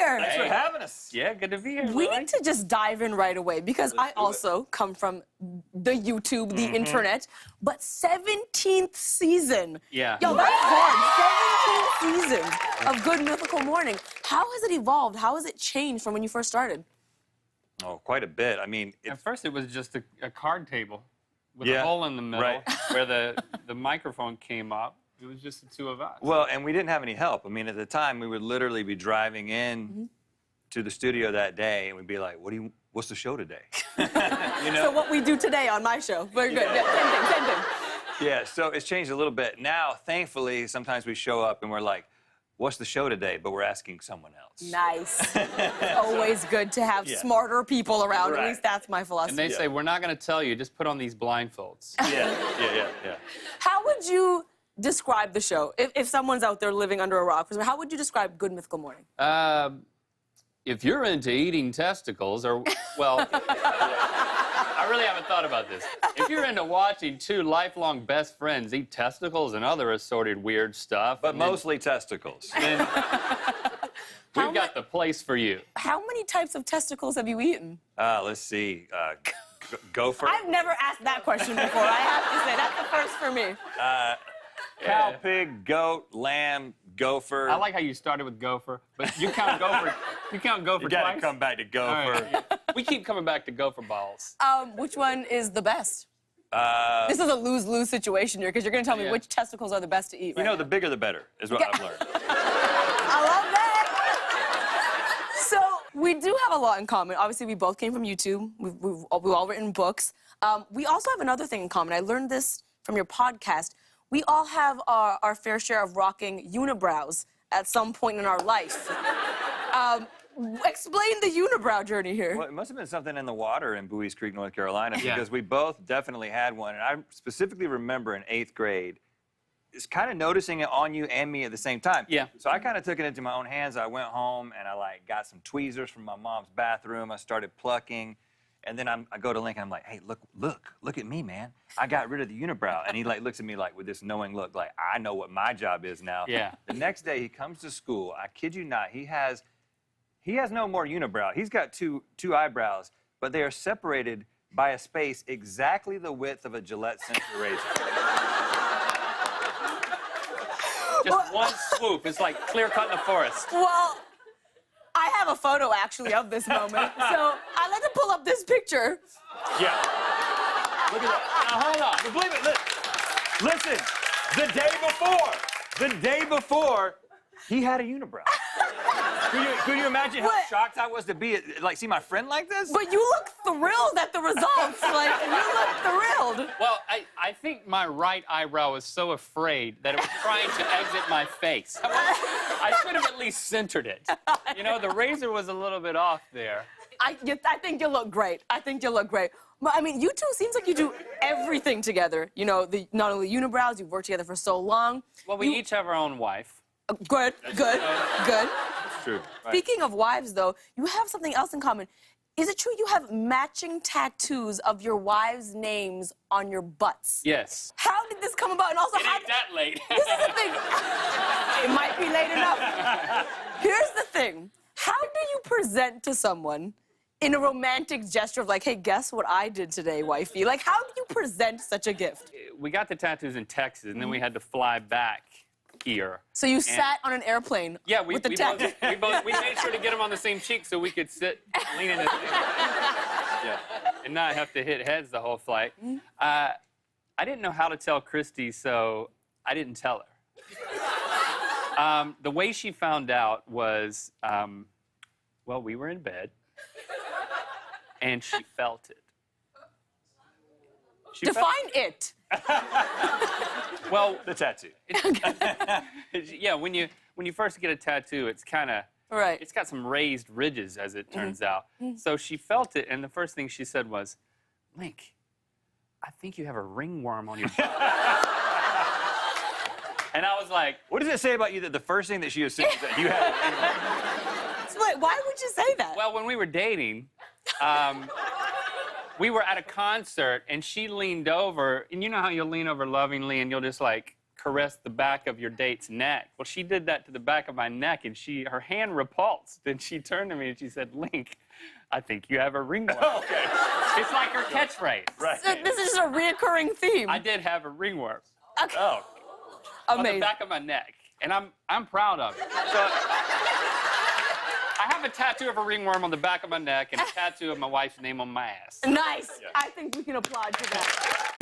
here. Thanks for having us. Yeah, good to be here. We Lily. need to just dive in right away because I also come from the YouTube, the internet, but 17th season. Yeah. Yo, that's hard. 17th season of Good Mythical Morning. How has it evolved? How has it changed from when you first started? Oh, quite a bit. I mean, At first, it was just a card table with Yeah, a hole in the middle right. where the microphone came up. It was just the two of us. well, and we didn't have any help. I mean, at the time, we would literally be driving in to the studio that day, and we'd be like, what's the show today? You know? So what we do today on my show. Very good. Yeah, same thing. Yeah, so it's changed a little bit. Now, thankfully, sometimes we show up and we're like, what's the show today? But we're asking someone else. Nice. Always good to have Yeah. smarter people around. At Right. least that's my philosophy. And they say, we're not going to tell you, just put on these blindfolds. Yeah. How would you describe the show? If someone's out there living under a rock, how would you describe Good Mythical Morning? If you're into eating testicles, or, well, I really haven't thought about this. If you're into watching two lifelong best friends eat testicles and other assorted weird stuff, But and then- mostly testicles. then we've got the place for you. How many types of testicles have you eaten? Let's see. Gopher, I've never asked that question before. I have to say, that's the first for me. cow, pig, goat, lamb, gopher. I like how you started with gopher, but you count gopher. You count gopher You gotta twice. come back to All gopher. right. We keep coming back to gopher balls. Which one is the best? This is a lose-lose situation here because you're going to tell me Yeah. which testicles are the best to eat. You right know, now. the bigger the better is what I've learned. I love that. So we do have a lot in common. Obviously, we both came from YouTube. We've all written books. We also have another thing in common. I learned this from your podcast. We all have our fair share of rocking unibrows at some point in our life. Explain the unibrow journey here. Well, it must have been something in the water in Bowie's Creek, North Carolina, Yeah. because we both definitely had one. And I specifically remember in 8th grade, it's kind of noticing it on you and me at the same time. Yeah. So I kind of took it into my own hands. I went home and I got some tweezers from my mom's bathroom. I started plucking. And then I go to Lincoln, I'm like, hey, look at me, man. I got rid of the unibrow. And he looks at me with this knowing look, like, I know what my job is now. Yeah. The next day he comes to school. I kid you not, he has no more unibrow. He's got two eyebrows, but they are separated by a space exactly the width of a Gillette Sensor razor. Just one swoop. It's like clear cut in the forest. Well, I have a photo actually of this moment. So I'd like to pull up this picture. Yeah. Look at that. Now, hold on. But believe it. Listen, the day before, he had a unibrow. Could you imagine how What? shocked I was to be see my friend like this? But you look thrilled at the results. Like, you look thrilled. Well, I think my right eyebrow was so afraid that it was trying to exit my face. I should have at least centered it. You know, the razor was a little bit off there. I think you look great. I think you look great. But, I mean, you two seems like you do everything together. You know, not only unibrows, you've worked together for so long. Well, we each have our own wife. Good. It's true. Right. Speaking of wives, though, you have something else in common. Is it true you have matching tattoos of your wives' names on your butts? Yes. How did this come about? And also, It how ain't that late. This is the thing. It might be late enough. Here's the thing. How do you present to someone in a romantic gesture of like, hey, guess what I did today, wifey? Like, how do you present such a gift? We got the tattoos in Texas, and then we had to fly back here. So you sat on an airplane Yeah, with the tattoo. we made sure to get them on the same cheek so we could sit, lean in, and not have to hit heads the whole flight. I didn't know how to tell Christy, so I didn't tell her. The way she found out was, well, we were in bed, and she felt it. She Define felt it. Well, The tattoo. yeah, when you first get a tattoo, it's kind of Right. It's got some raised ridges, as it turns out. So she felt it, and the first thing she said was, "Link, I think you have a ringworm on your butt." And I was like, What does it say about you that the first thing that she assumes that you have? So wait, why would you say that? well, when we were dating, we were at a concert, and she leaned over, and you know how you'll lean over lovingly, and you'll just like caress the back of your date's neck. Well, she did that to the back of my neck, and her hand repulsed. Then she turned to me and she said, Link, I think you have a ringworm. Okay. It's like her catchphrase. Right. So this is just a reoccurring theme. I did have a ringworm Okay. Oh. on the Amazing. back of my neck, and I'm proud of it. So I have a tattoo of a ringworm on the back of my neck and a tattoo of my wife's name on my ass. Nice. I think we can applaud to that.